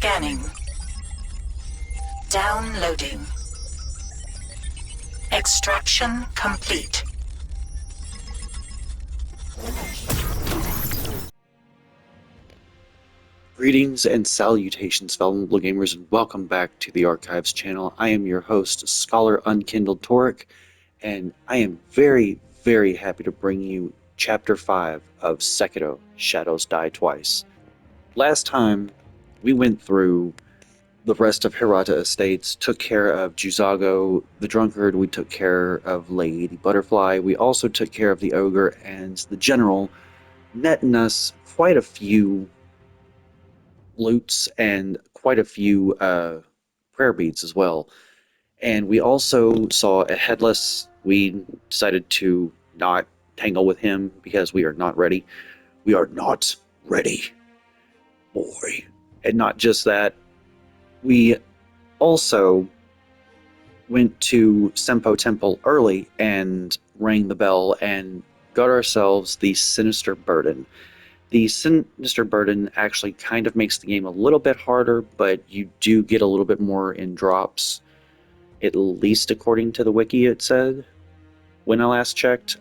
Scanning. Downloading. Extraction complete. Greetings and salutations, fellow gamers, and welcome back to the Archives channel. I am your host, Scholar Unkindled Toric, and I am very, very happy to bring you Chapter 5 of Sekiro, Shadows Die Twice. Last time, we went through the rest of Hirata Estates, took care of Juzago, the Drunkard, we took care of Lady Butterfly, we also took care of the Ogre and the General, netting us quite a few loots and quite a few prayer beads as well. And we also saw a headless. We decided to not tangle with him because we are not ready. We are not ready, boy. And not just that, we also went to Senpo Temple early and rang the bell and got ourselves the Sinister Burden. The Sinister Burden actually kind of makes the game a little bit harder, but you do get a little bit more in drops, at least according to the wiki it said when I last checked.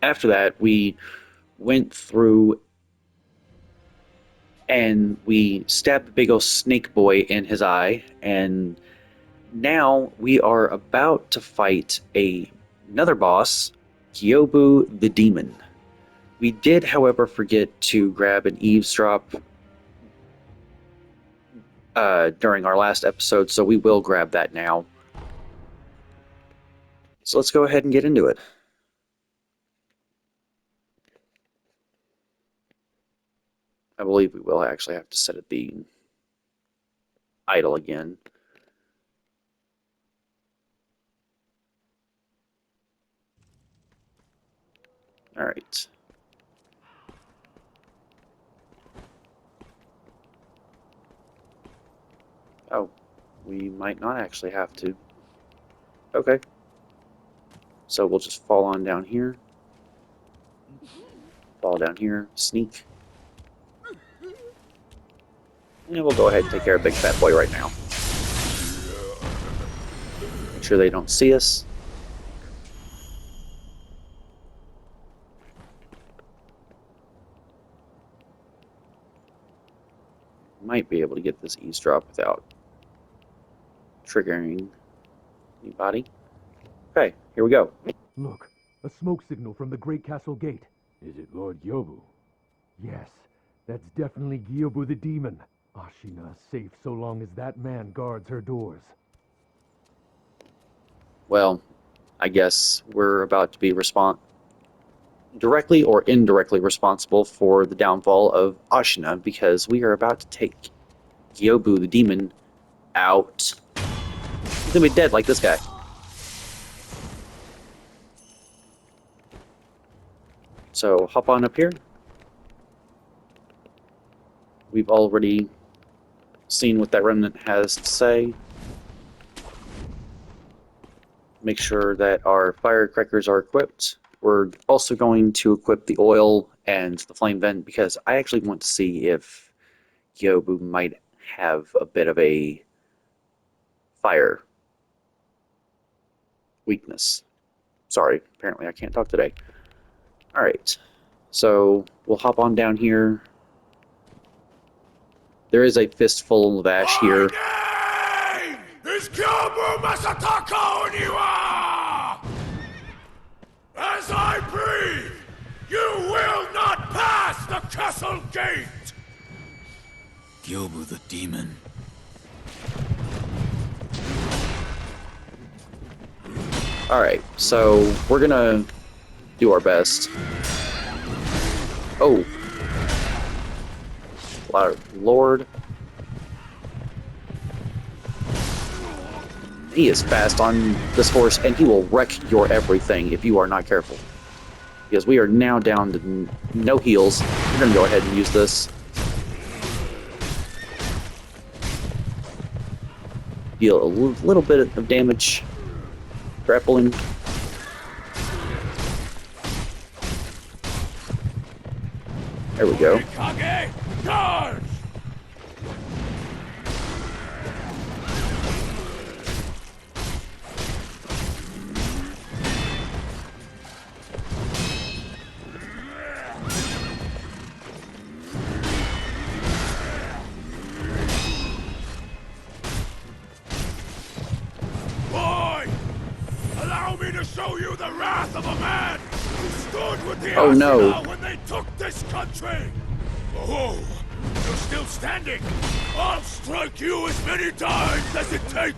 After that, we went through and we stabbed the big old snake boy in his eye, and now we are about to fight another boss, Gyobu the Demon. We did, however, forget to grab an eavesdrop during our last episode, so we will grab that now. So let's go ahead and get into it. I believe we will actually have to set it being idle again. Alright. Oh, we might not actually have to. Okay. So we'll just fall on down here. Fall down here. Sneak. And we'll go ahead and take care of Big Fat Boy right now. Make sure they don't see us. Might be able to get this eavesdrop without triggering anybody. Okay, here we go. Look, a smoke signal from the Great Castle Gate. Is it Lord Gyobu? Yes, that's definitely Gyobu the Demon. Ashina is safe so long as that man guards her doors. Well, I guess we're about to be directly or indirectly responsible for the downfall of Ashina, because we are about to take Gyobu the Demon out. He's gonna be dead like this guy. So hop on up here. We've already seen what that remnant has to say. Make sure that our firecrackers are equipped. We're also going to equip the oil and the flame vent because I actually want to see if Gyobu might have a bit of a fire weakness. Sorry, apparently I can't talk today. Alright, so we'll hop on down here. There is a fistful of ash here. My name is Gyobu Masataka Oniwa! As I breathe, you will not pass the castle gate! Gyobu the Demon. Alright, so we're gonna do our best. Oh. Lord. He is fast on this horse, and he will wreck your everything if you are not careful. Because we are now down to no heals. We're gonna go ahead and use this. Deal a little bit of damage. Grappling. There we go. Mikage, charge! of a man who stood with the Oh, no. Ashina when they took this country! Oh, you're still standing! I'll strike you as many times as it takes!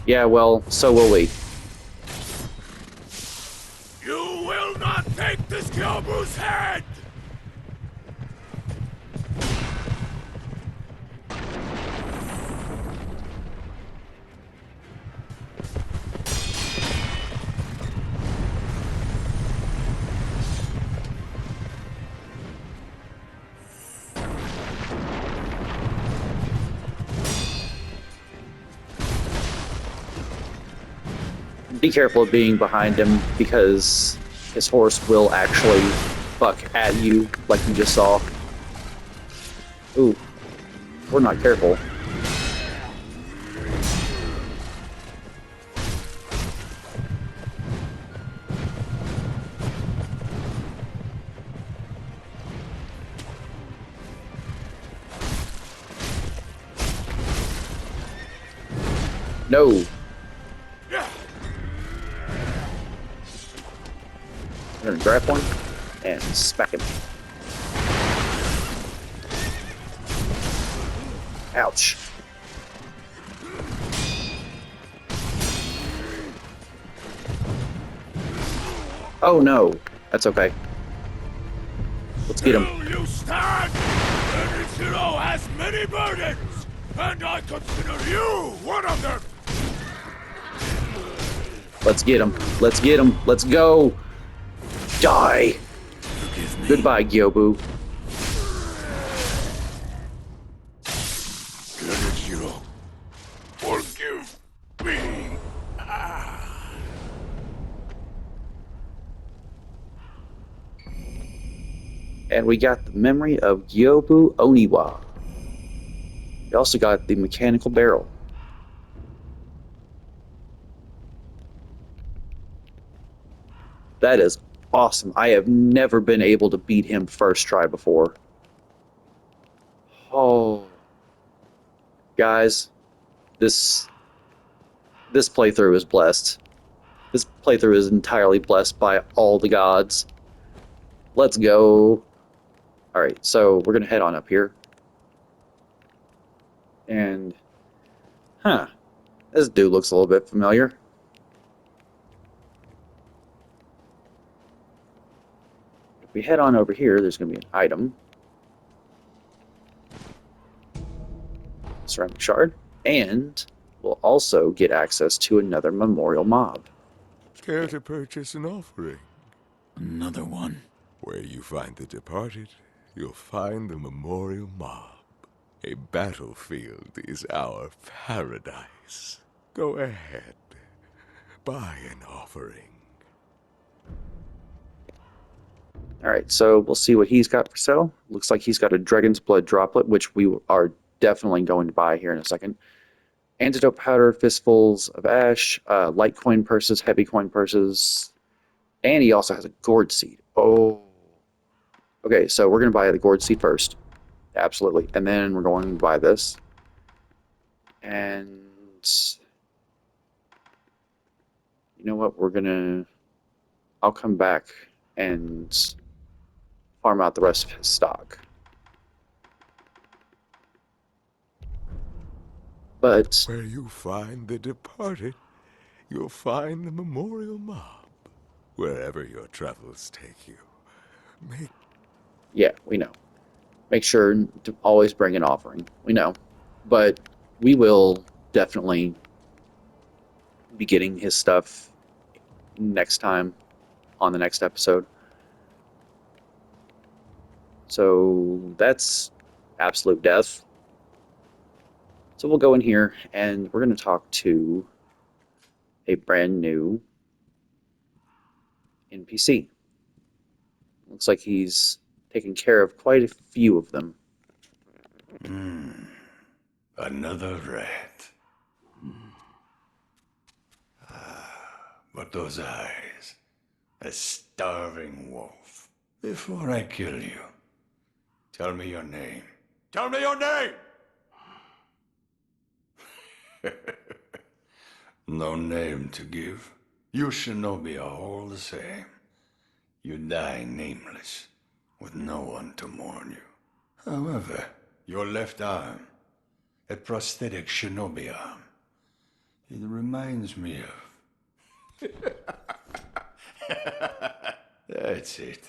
Yeah, well, so will we. You will not take this Kyobu's head! Be careful of being behind him, because his horse will actually buck at you, like you just saw. Ooh, we're not careful. No. I'm gonna grab one and smack him. Ouch. Oh no. That's okay. Let's get him. Will you stand? Enichiro has many burdens, and I consider you one of them! Let's get him. Let's get him. Let's go. Die. Forgive me. Goodbye, Gyobu. Enichiro, forgive me! And we got the memory of Gyobu Oniwa. We also got the mechanical barrel. That is awesome. I have never been able to beat him first try before. Oh. Guys, this playthrough is blessed. This playthrough is entirely blessed by all the gods. Let's go. Alright, so we're gonna head on up here. And, this dude looks a little bit familiar. If we head on over here, there's gonna be an item. Ceramic shard. And we'll also get access to another memorial mob. Care to purchase an offering? Another one. Where you find the departed, you'll find the memorial mob. A battlefield is our paradise. Go ahead. Buy an offering. Alright, so we'll see what he's got for sale. Looks like he's got a Dragon's Blood Droplet, which we are definitely going to buy here in a second. Antidote Powder, Fistfuls of Ash, light coin purses, heavy coin purses, and he also has a Gourd Seed. Oh. Okay, so we're going to buy the Gourd Seed first. Absolutely. And then we're going to buy this. And you know what? I'll come back and farm out the rest of his stock. But Where you find the departed, you'll find the memorial mob. Wherever your travels take you. yeah, we know. Make sure to always bring an offering. We know. But we will definitely be getting his stuff next time on the next episode. So that's absolute death. So we'll go in here and we're going to talk to a brand new NPC. Looks like he's taken care of quite a few of them. Another rat. But those eyes. A starving wolf. Before I kill you, tell me your name. Tell me your name! No name to give. You shinobi are all the same. You die nameless, with no one to mourn you. However, your left arm, a prosthetic shinobi arm, it reminds me of... That's it.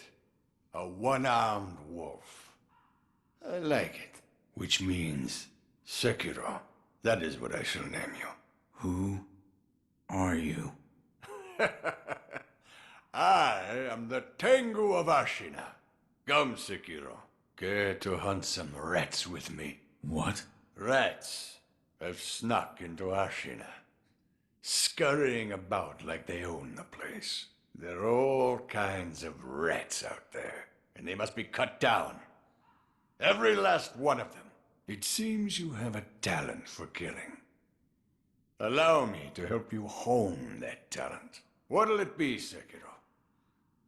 A one-armed wolf. I like it. Which means Sekiro. That is what I shall name you. Who are you? I am the Tengu of Ashina. Come, Sekiro. Care to hunt some rats with me? What? Rats have snuck into Ashina, scurrying about like they own the place. There are all kinds of rats out there, and they must be cut down. Every last one of them. It seems you have a talent for killing. Allow me to help you hone that talent. What'll it be, Sekiro?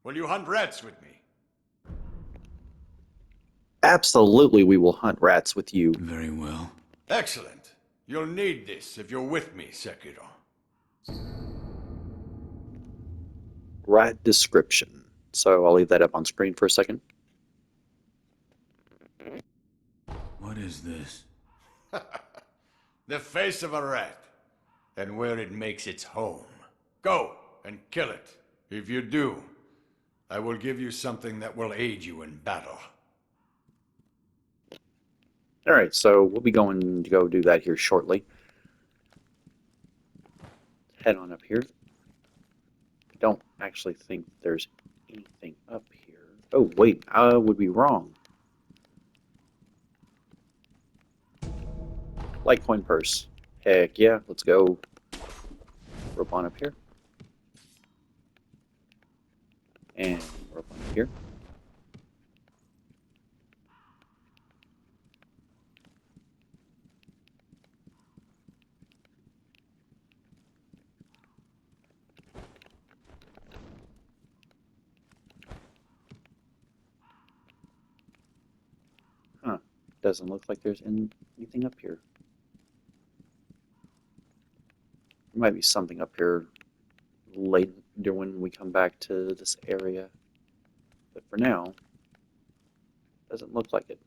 Will you hunt rats with me? Absolutely, we will hunt rats with you. Very well. Excellent. You'll need this if you're with me, Sekiro. Rat description. So I'll leave that up on screen for a second. What is this? The face of a rat, and where it makes its home. Go and kill it. If you do, I will give you something that will aid you in battle. Alright, so we'll be going to go do that here shortly. Head on up here. I don't actually think there's anything up here. Oh, wait, I would be wrong. Litecoin purse. Heck yeah, let's go. Rope on up here. And rope on up here. Huh. Doesn't look like there's anything up here. There might be something up here later when we come back to this area. But for now, doesn't look like it.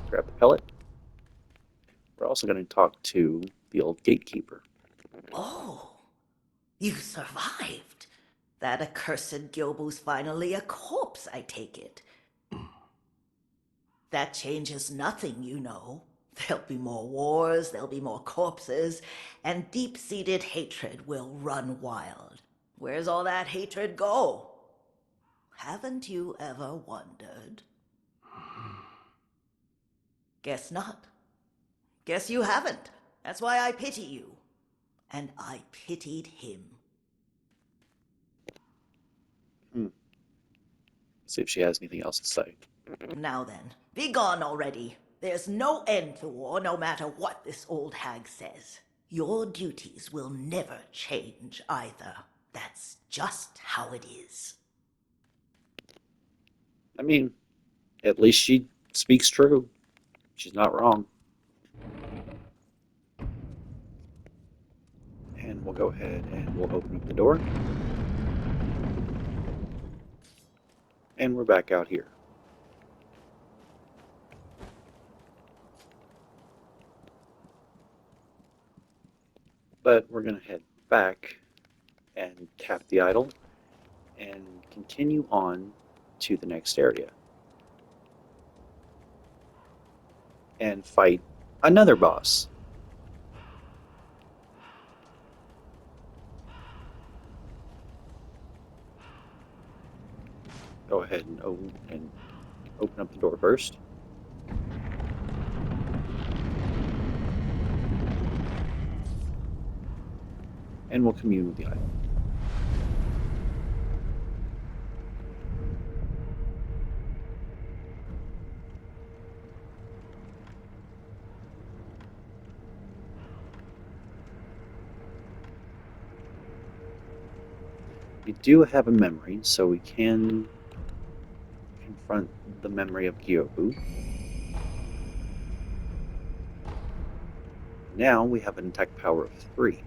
Grab the pellet. We're also going to talk to the old gatekeeper. Oh, you survived. That accursed Gyobu's finally a corpse, I take it. That changes nothing, you know. There'll be more wars, there'll be more corpses, and deep-seated hatred will run wild. Where's all that hatred go? Haven't you ever wondered? Guess not. Guess you haven't. That's why I pity you. And I pitied him. See if she has anything else to say. Now then, be gone already. There's no end to war, no matter what this old hag says. Your duties will never change either. That's just how it is. I mean, at least she speaks true. She's not wrong. And we'll go ahead and we'll open up the door. And we're back out here. But we're going to head back and tap the idol and continue on to the next area. And fight another boss. Go ahead and open up the door first. And we'll commune with the idol. We do have a memory, so we can confront the memory of Gyobu. Now we have an attack power of 3.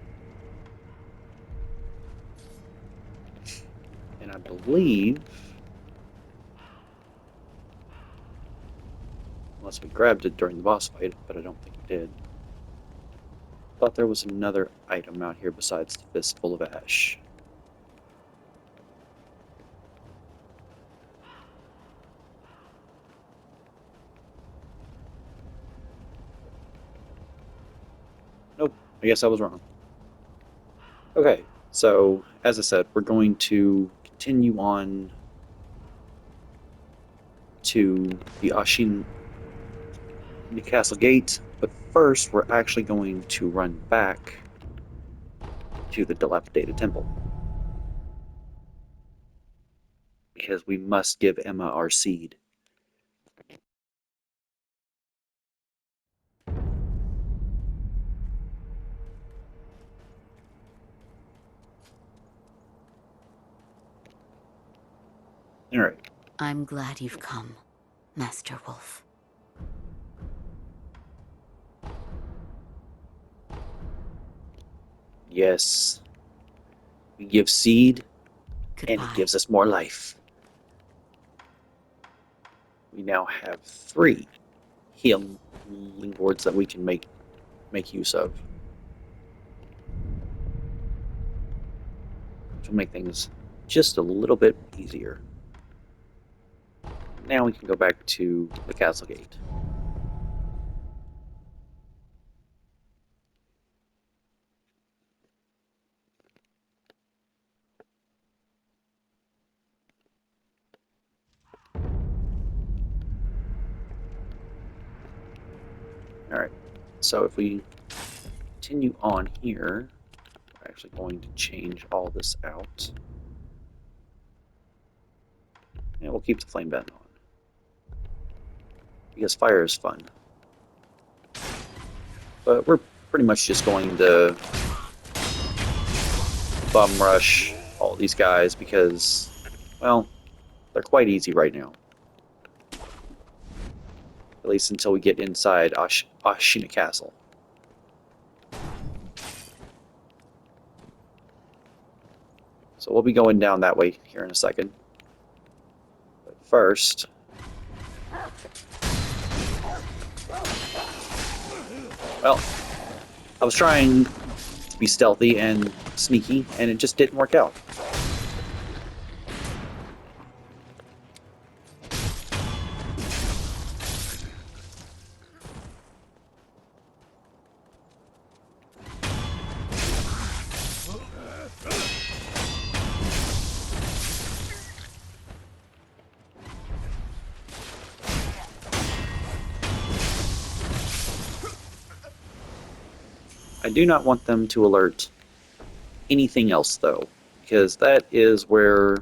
And I believe, unless we grabbed it during the boss fight, but I don't think we did. Thought there was another item out here besides the Fistful of Ash. Nope, I guess I was wrong. Okay, so as I said, we're going to continue on to the Ashina Castle Gate, but first we're actually going to run back to the dilapidated temple. Because we must give Emma our seed. Alright. I'm glad you've come, Master Wolf. Yes. We give seed, Goodbye. and it gives us more life. We now have 3 healing boards that we can make use of. Which will make things just a little bit easier. Now we can go back to the castle gate. Alright, so if we continue on here, we're actually going to change all this out. And we'll keep the flame bend on. Because fire is fun. But we're pretty much just going to bum rush all these guys because, well, they're quite easy right now. At least until we get inside Ashina Castle. So we'll be going down that way here in a second. But first... Well, I was trying to be stealthy and sneaky, and it just didn't work out. I do not want them to alert anything else, though, because that is where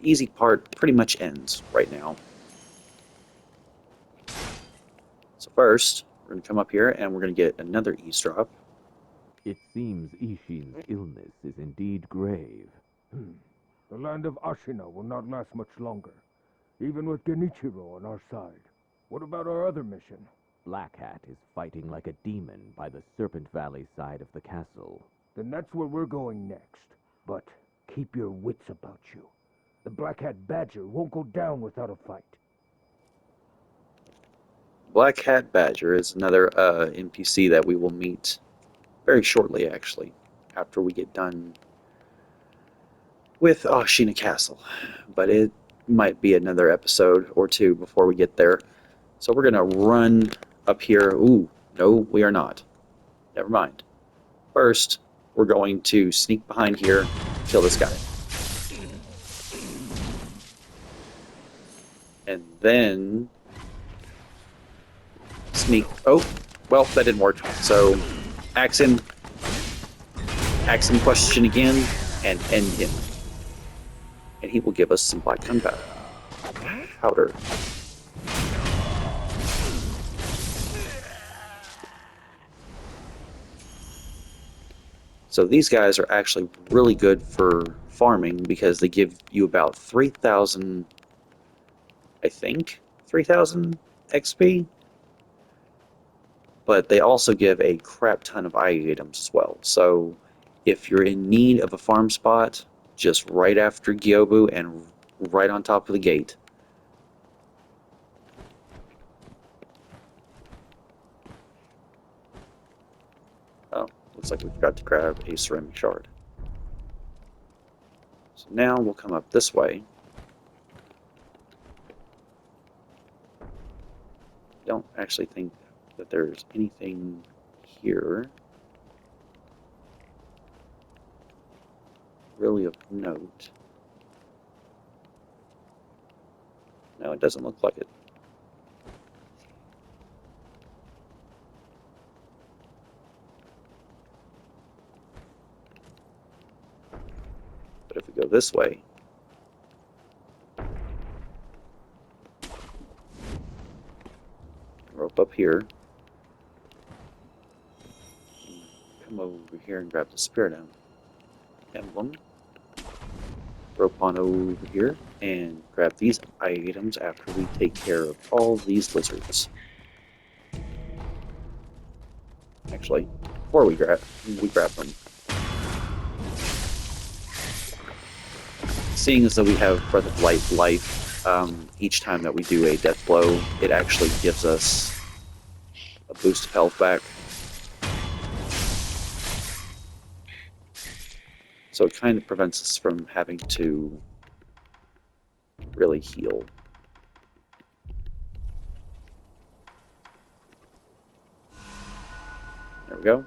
the easy part pretty much ends right now. So first, we're going to come up here and we're going to get another eavesdrop. It seems Ishin's illness is indeed grave. The land of Ashina will not last much longer, even with Genichiro on our side. What about our other mission? Black Hat is fighting like a demon by the Serpent Valley side of the castle. Then that's where we're going next. But keep your wits about you. The Black Hat Badger won't go down without a fight. Black Hat Badger is another NPC that we will meet very shortly, actually, after we get done with Ashina Castle. But it might be another episode or two before we get there. So we're going to run up here. Ooh, no, we are not. Never mind. First, we're going to sneak behind here, kill this guy. And then sneak. Oh, well, that didn't work. So, axe him question again, and end him. And he will give us some black gunpowder. Powder. So these guys are actually really good for farming because they give you about 3,000 I think, 3,000 XP. But they also give a crap ton of items as well. So if you're in need of a farm spot, just right after Gyobu and right on top of the gate. Oh, looks like we forgot to grab a ceramic shard. So now we'll come up this way. Don't actually think that there's anything here really of note. No, it doesn't look like it. But if we go this way, rope up here, come over here and grab the spirit emblem, rope on over here, and grab these items after we take care of all these lizards. Actually, before we grab them. Seeing as though we have Breath of Life, each time that we do a death blow, it actually gives us a boost of health back. So it kind of prevents us from having to really heal. There we go.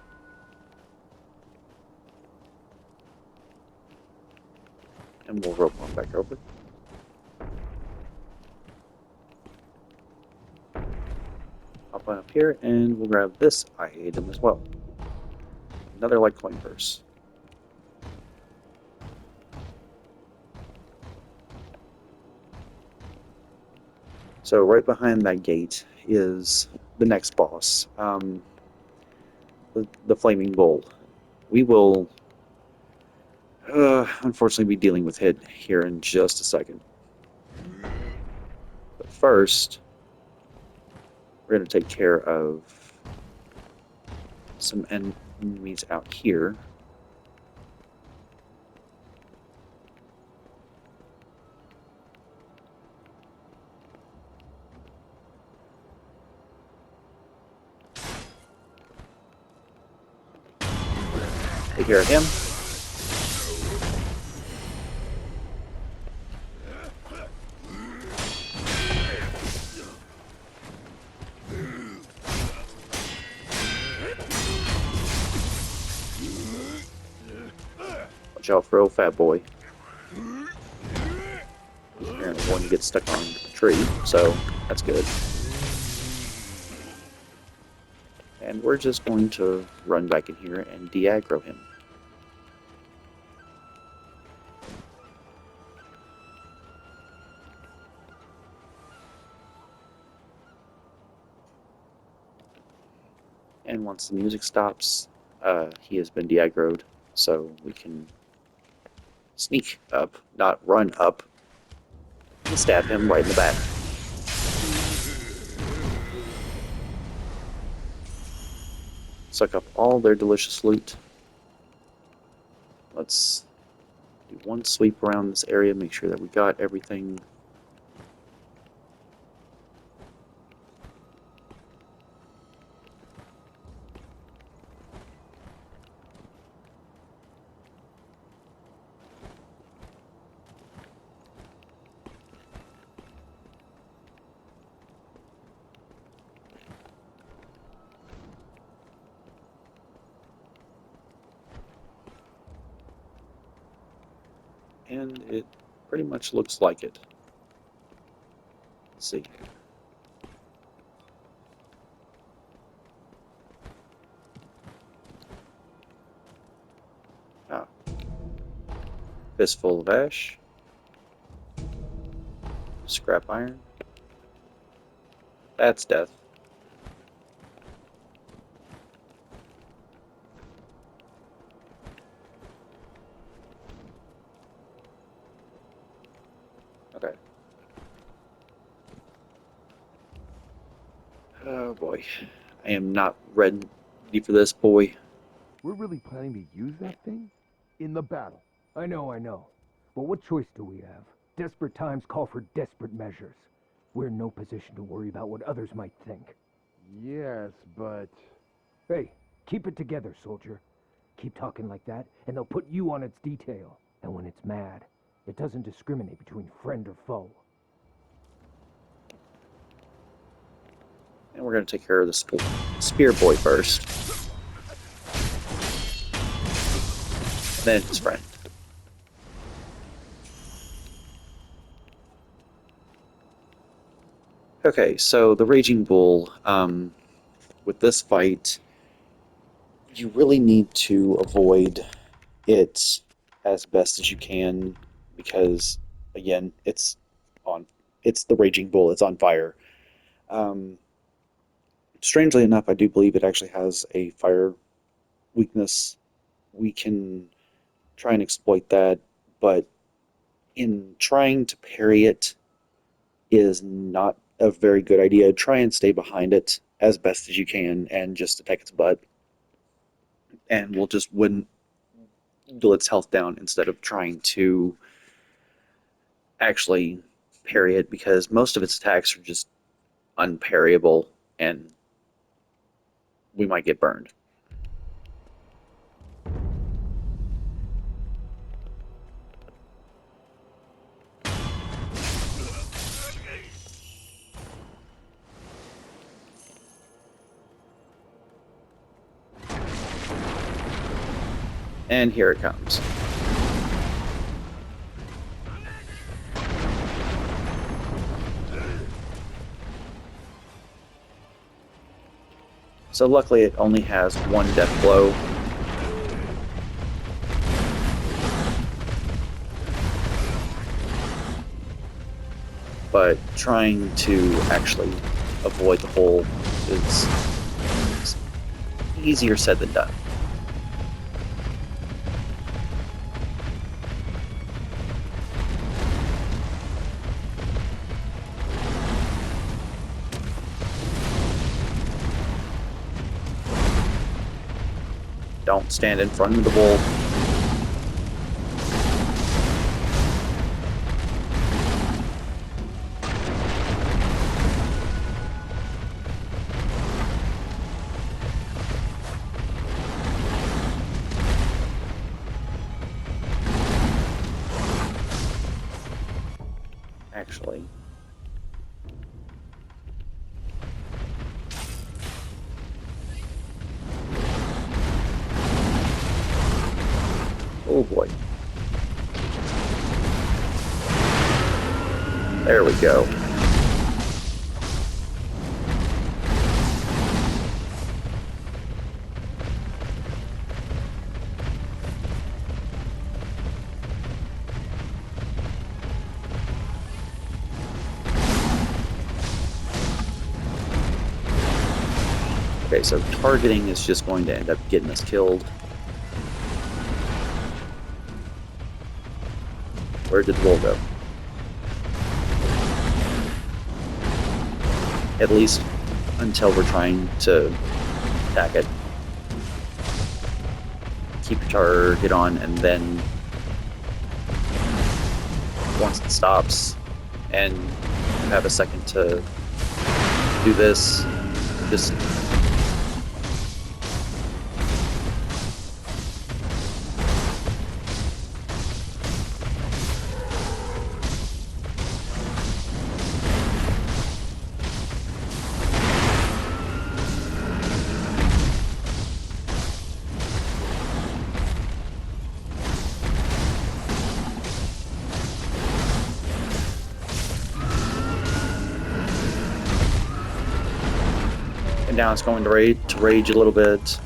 And we'll rope on back over. Hop on up here, and we'll grab this item as well. Another like coin purse. So right behind that gate is the next boss, the Flaming Bull. We will, unfortunately, be dealing with it here in just a second. But first, we're going to take care of some enemies out here. Take care of him. Watch out for old fat boy. He's apparently one to get stuck on the tree, so that's good. And we're just going to run back in here and de-aggro him. And once the music stops, he has been de-aggroed, so we can sneak up, not run up, and stab him right in the back. Suck up all their delicious loot. Let's do one sweep around this area, make sure that we got everything. And it pretty much looks like it. Let's see. Ah. Fistful of ash. Scrap iron. That's death. Okay. Oh boy. I am not ready for this, boy. We're really planning to use that thing? In the battle. I know. But what choice do we have? Desperate times call for desperate measures. We're in no position to worry about what others might think. Yes, but... Hey, keep it together, soldier. Keep talking like that, and they'll put you on its detail. And when it's mad, it doesn't discriminate between friend or foe. And we're going to take care of the spear boy first. Then his friend. Okay, so the Raging Bull, with this fight, you really need to avoid it as best as you can because, again, it's the Raging Bull, it's on fire. Um, Strangely enough, I do believe it actually has a fire weakness. We can try and exploit that, but in trying to parry it is not a very good idea. Try and stay behind it as best as you can and just attack its butt. And we'll just whittle its health down instead of trying to actually parry it because most of its attacks are just unparryable and we might get burned. And here it comes. So luckily it only has one death blow. But trying to actually avoid the hole is easier said than done. Don't stand in front of the bull. Actually. Oh boy. There we go. Okay, so targeting is just going to end up getting us killed. Where did the bull go? At least until we're trying to attack it. Keep your target on, and then once it stops and you have a second to do this, just and now it's going to rage a little bit.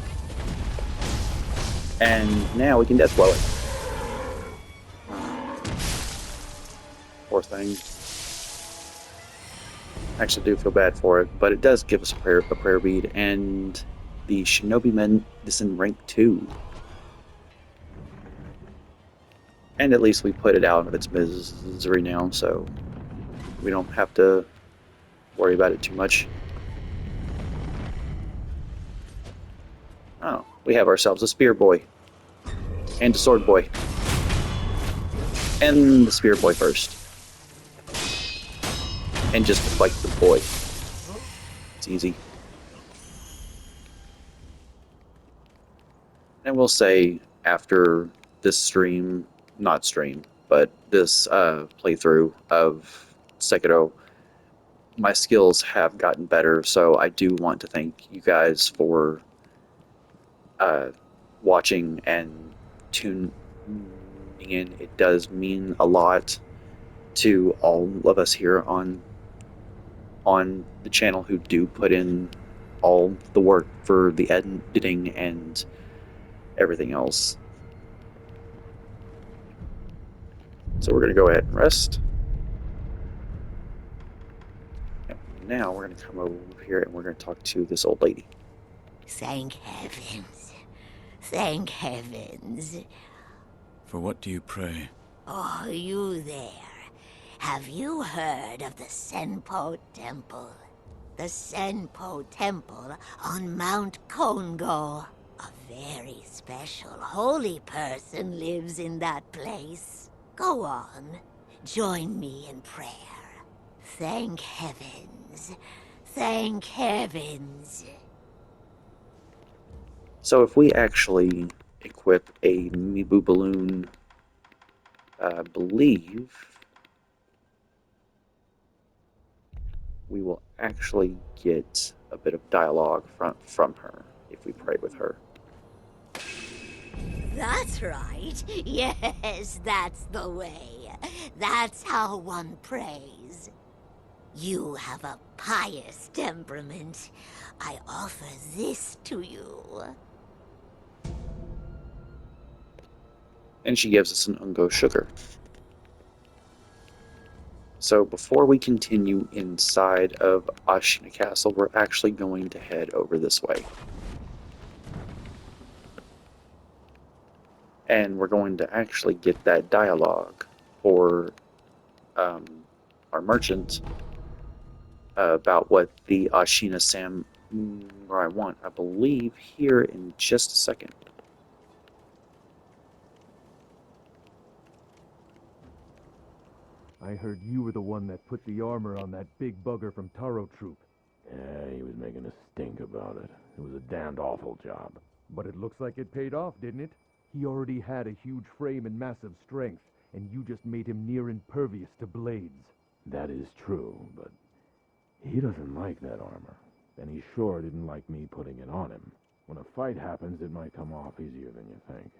And now we can death blow it. Poor thing. I actually do feel bad for it, but it does give us a prayer bead, and the Shinobi Men is in rank 2. And at least we put it out of its misery now, so we don't have to worry about it too much. Oh, we have ourselves a spear boy. And a sword boy. And the spear boy first. And just fight the boy. It's easy. And we'll say after this stream, not stream, but this playthrough of Sekiro, my skills have gotten better, so I do want to thank you guys for watching and tuning in. It does mean a lot to all of us here on the channel who do put in all the work for the editing and everything else. So we're going to go ahead and rest. And now we're going to come over here and we're going to talk to this old lady. Thank heavens. Thank heavens. For what do you pray? Oh, you there. Have you heard of the Senpo Temple? The Senpo Temple on Mount Kongo. A very special holy person lives in that place. Go on. Join me in prayer. Thank heavens. Thank heavens. So if we actually equip a Mibu balloon, I believe we will actually get a bit of dialogue from her if we pray with her. That's right. Yes, that's the way. That's how one prays. You have a pious temperament. I offer this to you. And she gives us an Ungo sugar. So before we continue inside of Ashina Castle, we're actually going to head over this way. And we're going to actually get that dialogue for our merchant about what the Ashina Samurai want. I believe here in just a second. I heard you were the one that put the armor on that big bugger from Taro Troop. Yeah, he was making a stink about it. It was a damned awful job. But it looks like it paid off, didn't it? He already had a huge frame and massive strength, and you just made him near impervious to blades. That is true, but he doesn't like that armor. And he sure didn't like me putting it on him. When a fight happens, it might come off easier than you think.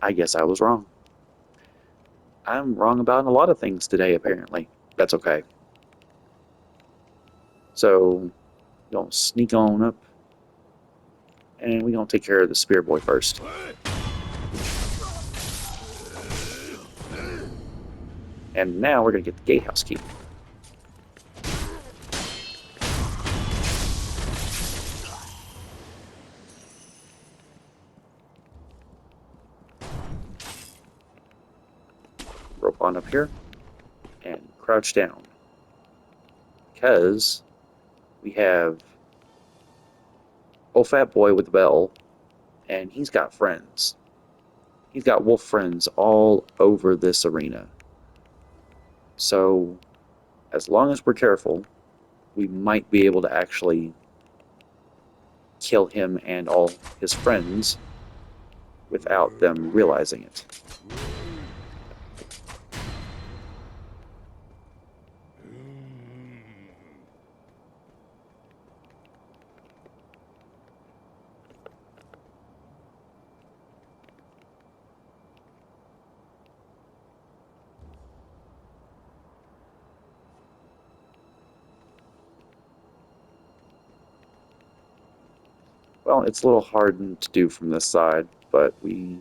I guess I was wrong. I'm wrong about a lot of things today, apparently. That's okay. So, gonna sneak on up, and we're gonna take care of the spear boy first. And now we're gonna get the gatehouse key. Rope on up here, and crouch down. Because we have old fat boy with the bell, and he's got friends. He's got wolf friends all over this arena. So, as long as we're careful, we might be able to actually kill him and all his friends without them realizing it. Well, it's a little hard to do from this side, but we...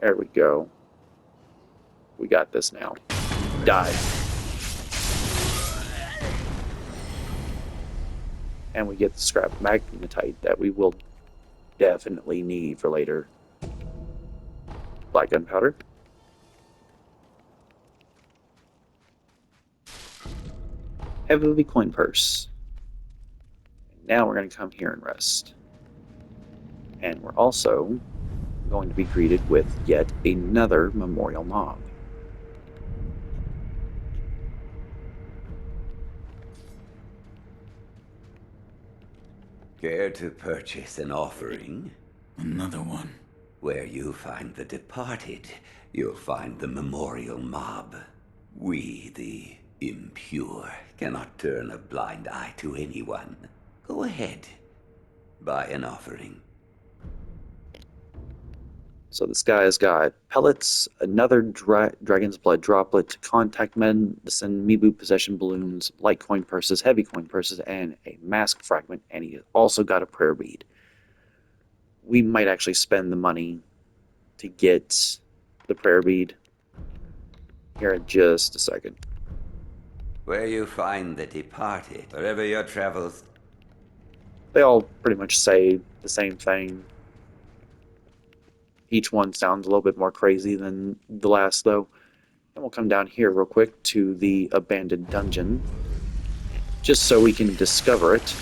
There we go. We got this now. Die. And we get the scrap magnetite that we will definitely need for later. Black gunpowder. Heavily coin purse. Now we're going to come here and rest. And we're also going to be greeted with yet another memorial mob. Care to purchase an offering? Another one. Where you find the departed, you'll find the memorial mob. We, the impure, cannot turn a blind eye to anyone. Go ahead. Buy an offering. So this guy has got pellets, another dragon's blood droplet, contact medicine, Mibu possession balloons, light coin purses, heavy coin purses, and a mask fragment, and he also got a prayer bead. We might actually spend the money to get the prayer bead here in just a second. Where you find the departed, wherever your travels. They all pretty much say the same thing. Each one sounds a little bit more crazy than the last, though. And we'll come down here real quick to the abandoned dungeon, just so we can discover it.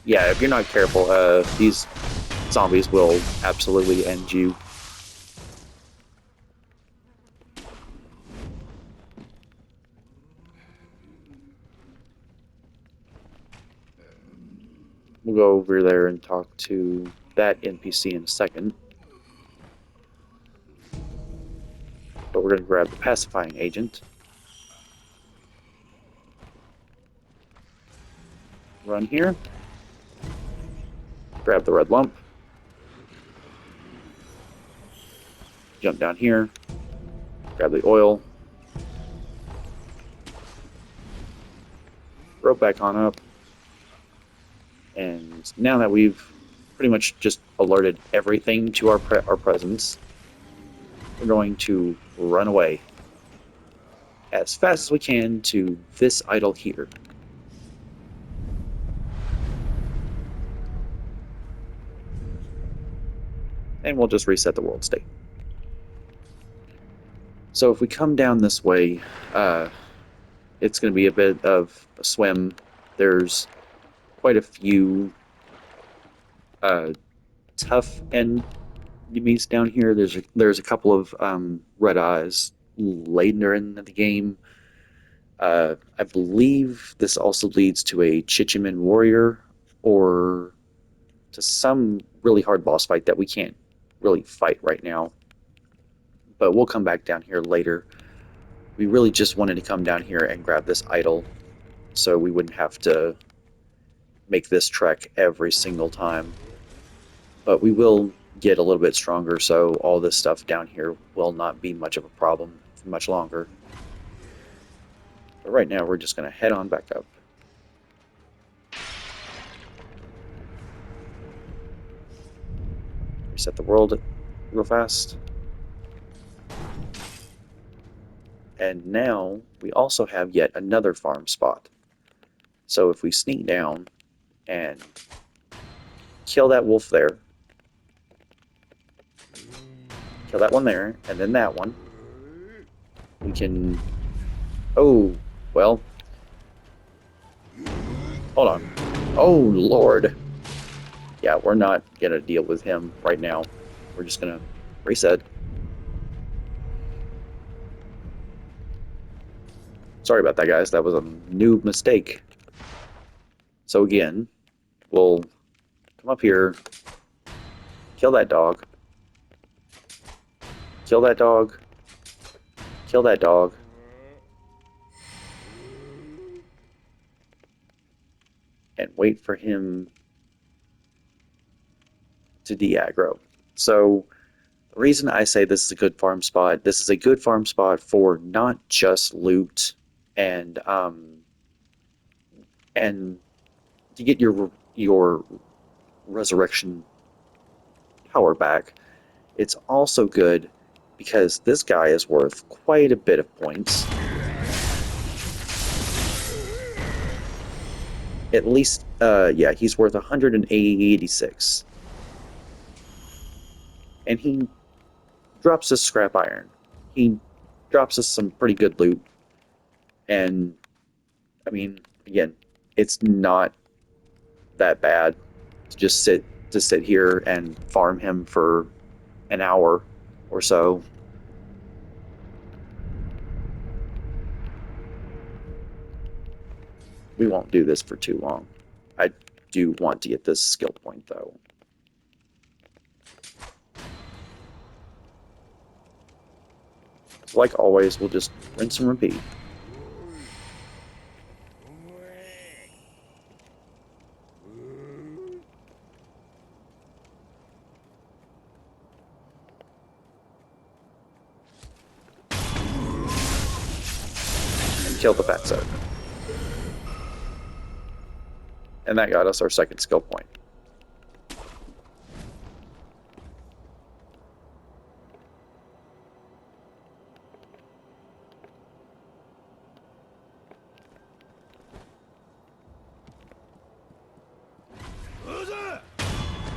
Yeah, if you're not careful, these zombies will absolutely end you. We'll go over there and talk to that NPC in a second. But we're going to grab the pacifying agent. Run here. Grab the red lump. Jump down here. Grab the oil. Rope back on up. And now that we've pretty much just alerted everything to our presence, we're going to run away as fast as we can to this idol here. And we'll just reset the world state. So if we come down this way, it's going to be a bit of a swim. There's quite a few tough enemies down here. There's a couple of red eyes later in the game. I believe this also leads to a Chichiman warrior, or to some really hard boss fight that we can't really fight right now. But we'll come back down here later. We really just wanted to come down here and grab this idol, so we wouldn't have to make this trek every single time. But we will get a little bit stronger, so all this stuff down here will not be much of a problem for much longer. But right now, we're just going to head on back up. Reset the world real fast. And now, we also have yet another farm spot. So if we sneak down and kill that wolf there, kill that one there, and then that one, we can... Oh, well. Hold on. Oh, Lord. Yeah, we're not going to deal with him right now. We're just going to reset. Sorry about that, guys. That was a noob mistake. So again, we'll come up here, kill that dog, kill that dog, kill that dog, and wait for him to de-aggro. So the reason I say this is a good farm spot, this is a good farm spot for not just loot and to get your resurrection power back. It's also good because this guy is worth quite a bit of points. At least, yeah, he's worth 186. And he drops us scrap iron. He drops us some pretty good loot. And, I mean, again, it's not that bad to just sit here and farm him for an hour or so. We won't do this for too long. I do want to get this skill point, though. Like always, we'll just rinse and repeat. And kill the fatso. And that got us our second skill point.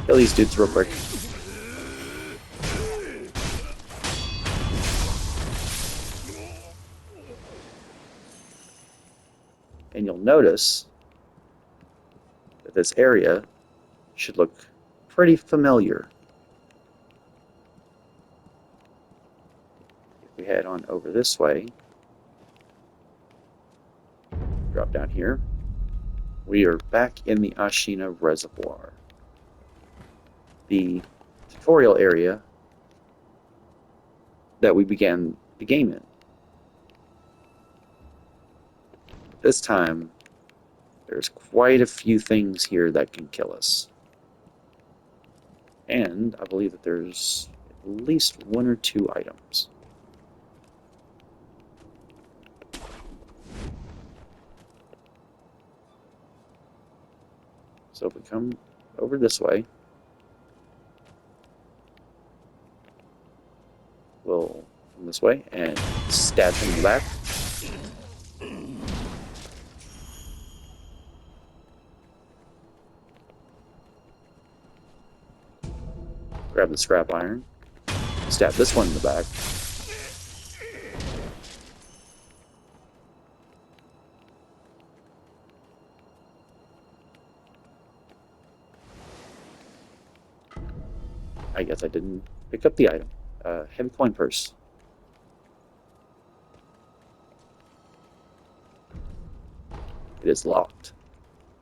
Kill these dudes real quick. And you'll notice that this area should look pretty familiar. If we head on over this way, drop down here, we are back in the Ashina Reservoir. The tutorial area that we began the game in. This time, there's quite a few things here that can kill us. And I believe that there's at least one or two items. So if we come over this way, we'll come this way and stab him in the back. Grab the scrap iron, stab this one in the back. I guess I didn't pick up the item. Heavy coin purse. It is locked.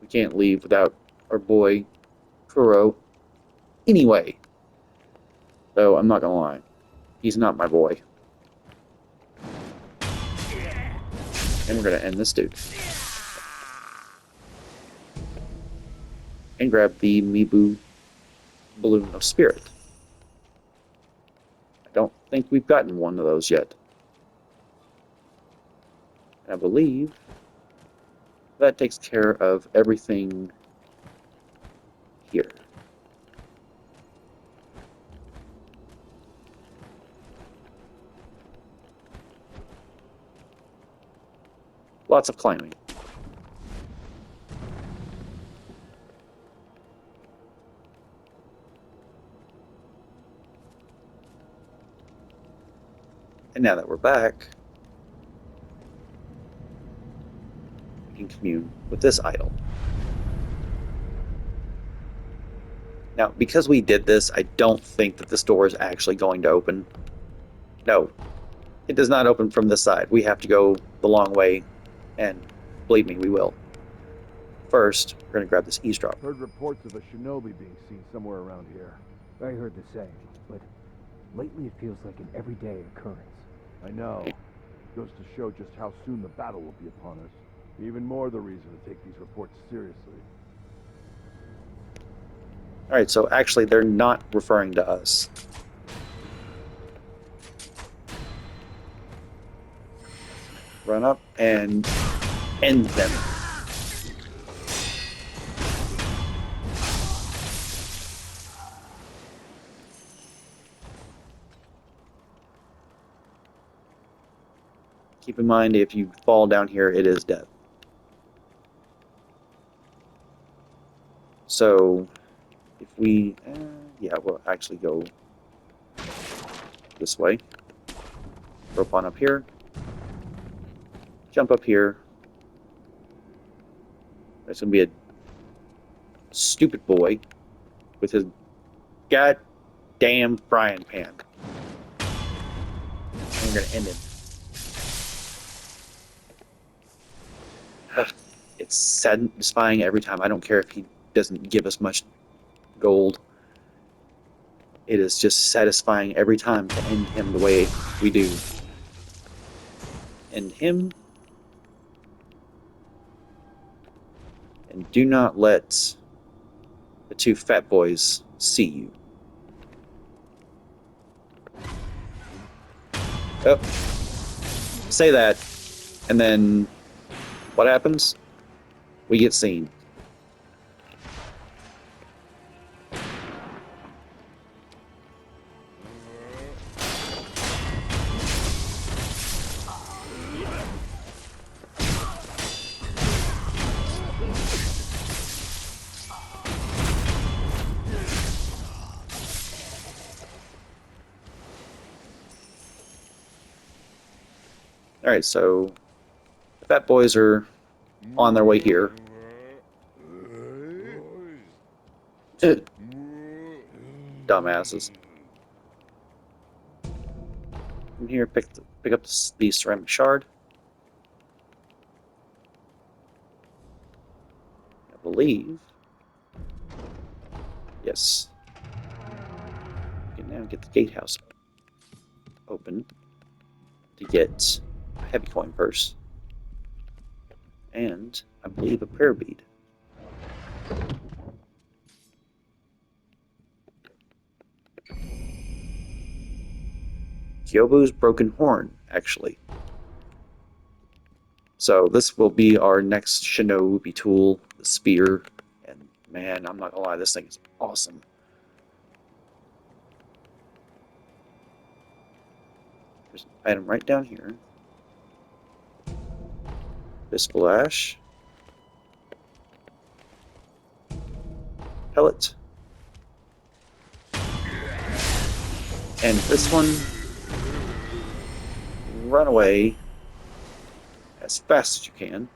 We can't leave without our boy, Kuro. Anyway. Though, I'm not gonna lie. He's not my boy. And we're gonna end this dude. And grab the Mibu Balloon of Spirit. I don't think we've gotten one of those yet. And I believe that takes care of everything here. Lots of climbing. And now that we're back, we can commune with this idol. Now, because we did this, I don't think that this door is actually going to open. No, it does not open from this side. We have to go the long way, and believe me, we will. First, we're going to grab this eavesdrop. Heard reports of a shinobi being seen somewhere around here. I heard the same, but lately it feels like an everyday occurrence. I know. Goes to show just how soon the battle will be upon us. Even more the reason to take these reports seriously. Alright, so actually they're not referring to us. Run up and end them. Keep in mind, if you fall down here, it is death. So, if we... yeah, we'll actually go this way. Rope on up here. Jump up here. There's going to be a stupid boy with his goddamn frying pan. And we're going to end him. Ugh, it's satisfying every time. I don't care if he doesn't give us much gold. It is just satisfying every time to end him the way we do. End him. And do not let the two fat boys see you. Oh. Say that, and then what happens? We get seen. Alright, so the fat boys are on their way here. Dumbasses. Come here, pick up the ceramic shard. I believe. Yes. We can now get the gatehouse open to get a heavy coin purse. And I believe a prayer bead. Kyobu's broken horn, actually. So this will be our next shinobi tool, the spear. And man, I'm not gonna lie, this thing is awesome. There's an item right down here. This flash. Pellet. And this one, run away as fast as you can.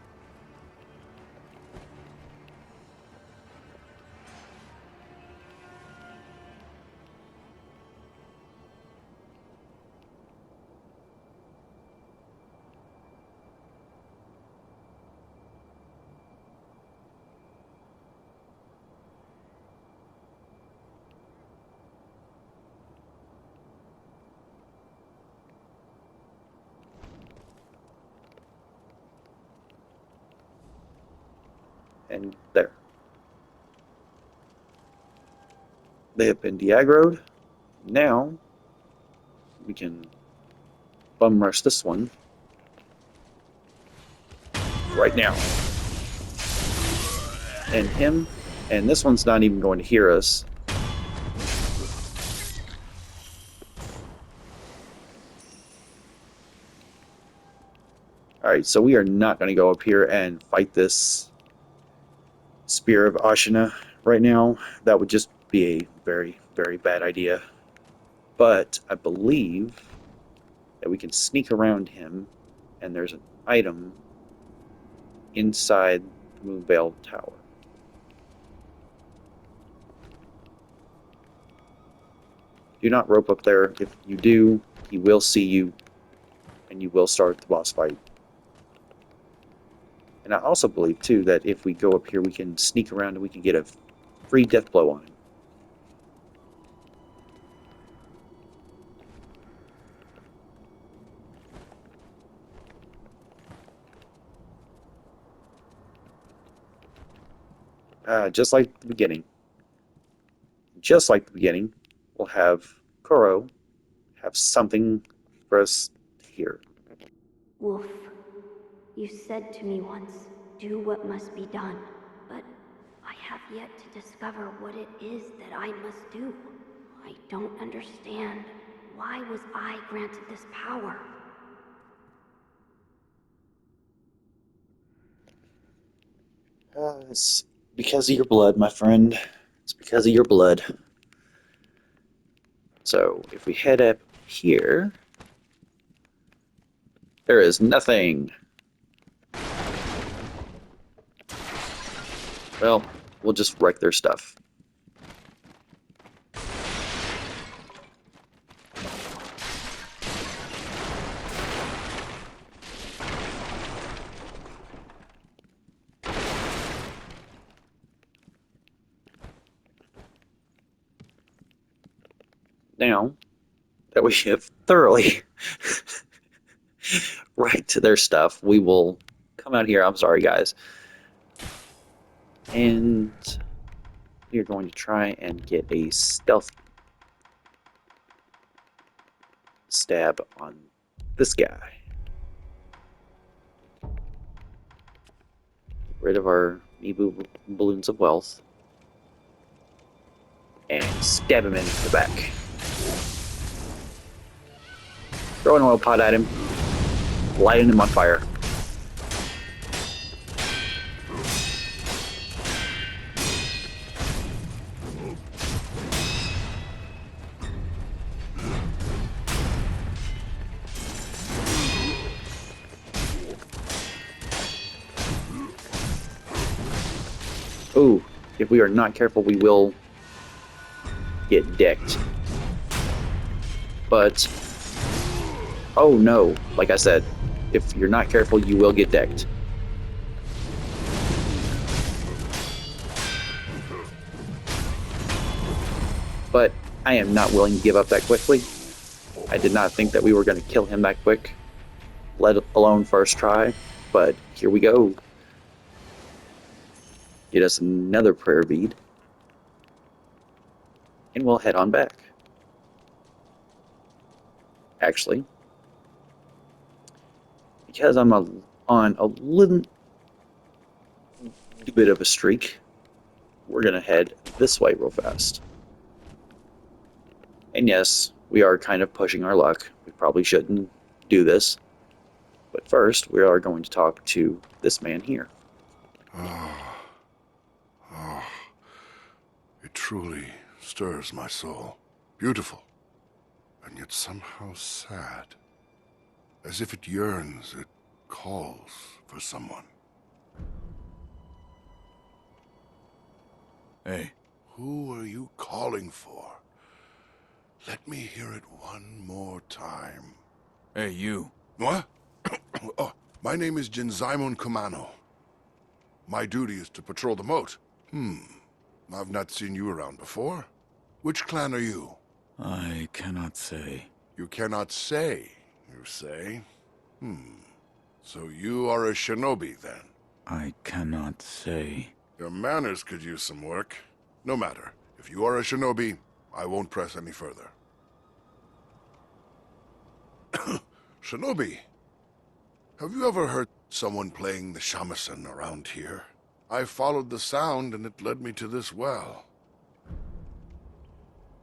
And there. They have been de-aggroed. Now, we can bum rush this one. Right now. And him. And this one's not even going to hear us. Alright, so we are not going to go up here and fight this Spear of Ashina right now. That would just be a very, very bad idea. But I believe that we can sneak around him, and there's an item inside the Moonveil Tower. Do not rope up there. If you do, he will see you, and you will start the boss fight. And I also believe, too, that if we go up here, we can sneak around and we can get a free death blow on him. Just like the beginning. Just like the beginning, we'll have Koro have something for us to hear. Wolf, you said to me once, do what must be done, but I have yet to discover what it is that I must do. I don't understand. Why was I granted this power? It's because of your blood, my friend. It's because of your blood. So, if we head up here, there is nothing. Well, we'll just wreck their stuff. Now that we have thoroughly wrecked their stuff, we will come out here. I'm sorry, guys. And we are going to try and get a stealth stab on this guy. Get rid of our Mibu balloons of wealth. And stab him in the back. Throw an oil pot at him. Lighting him on fire. Ooh, if we are not careful, we will get decked. But, oh no, like I said, if you're not careful, you will get decked. But I am not willing to give up that quickly. I did not think that we were going to kill him that quick, let alone first try, but here we go. Get us another prayer bead, and we'll head on back. Actually, because I'm on a little bit of a streak, we're going to head this way real fast. And yes, we are kind of pushing our luck. We probably shouldn't do this. But first, we are going to talk to this man here. It truly stirs my soul. Beautiful, and yet somehow sad. As if it yearns, it calls for someone. Hey. Who are you calling for? Let me hear it one more time. Hey, you. What? Oh, my name is Jinzaimon Kumano. My duty is to patrol the moat. I've not seen you around before. Which clan are you? I cannot say. You cannot say, you say? So you are a shinobi, then? I cannot say. Your manners could use some work. No matter. If you are a shinobi, I won't press any further. Shinobi, have you ever heard someone playing the shamisen around here? I followed the sound and it led me to this well.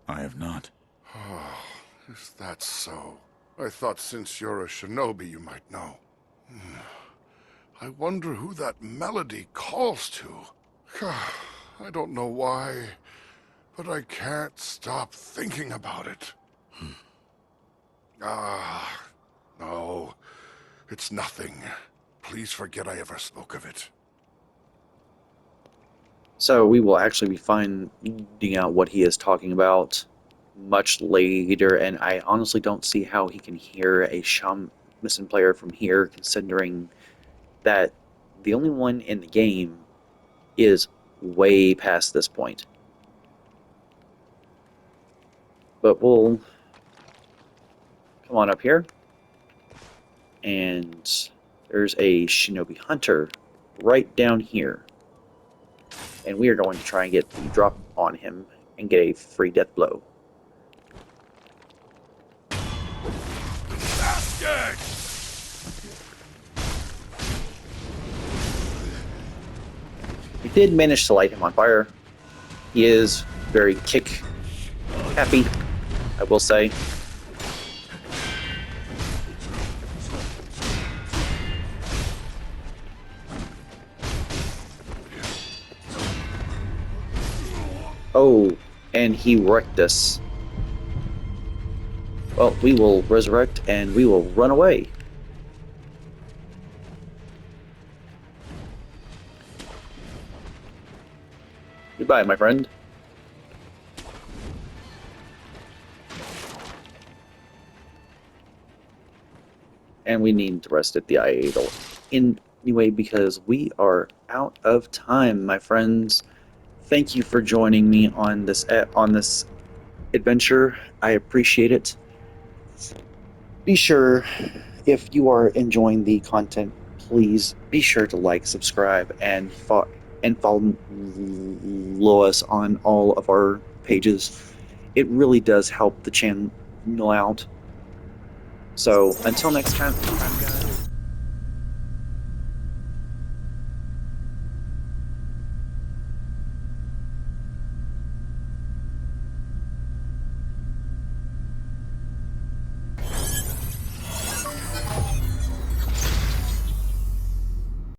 I have not. Is that so? I thought since you're a shinobi you might know. I wonder who that melody calls to. I don't know why, but I can't stop thinking about it. No. It's nothing. Please forget I ever spoke of it. So we will actually be finding out what he is talking about much later, and I honestly don't see how he can hear a shamisen player from here, considering that the only one in the game is way past this point. But we'll come on up here, and there's a shinobi hunter right down here. And we are going to try and get the drop on him and get a free death blow. Bastard! We did manage to light him on fire. He is very kick happy, I will say. Oh, and he wrecked us. Well, we will resurrect and we will run away. Goodbye, my friend. And we need to rest at the idol anyway because we are out of time, my friends. Thank you for joining me on this adventure. I appreciate it. Be sure, if you are enjoying the content, please be sure to like, subscribe, and follow us on all of our pages. It really does help the channel out. So until next time,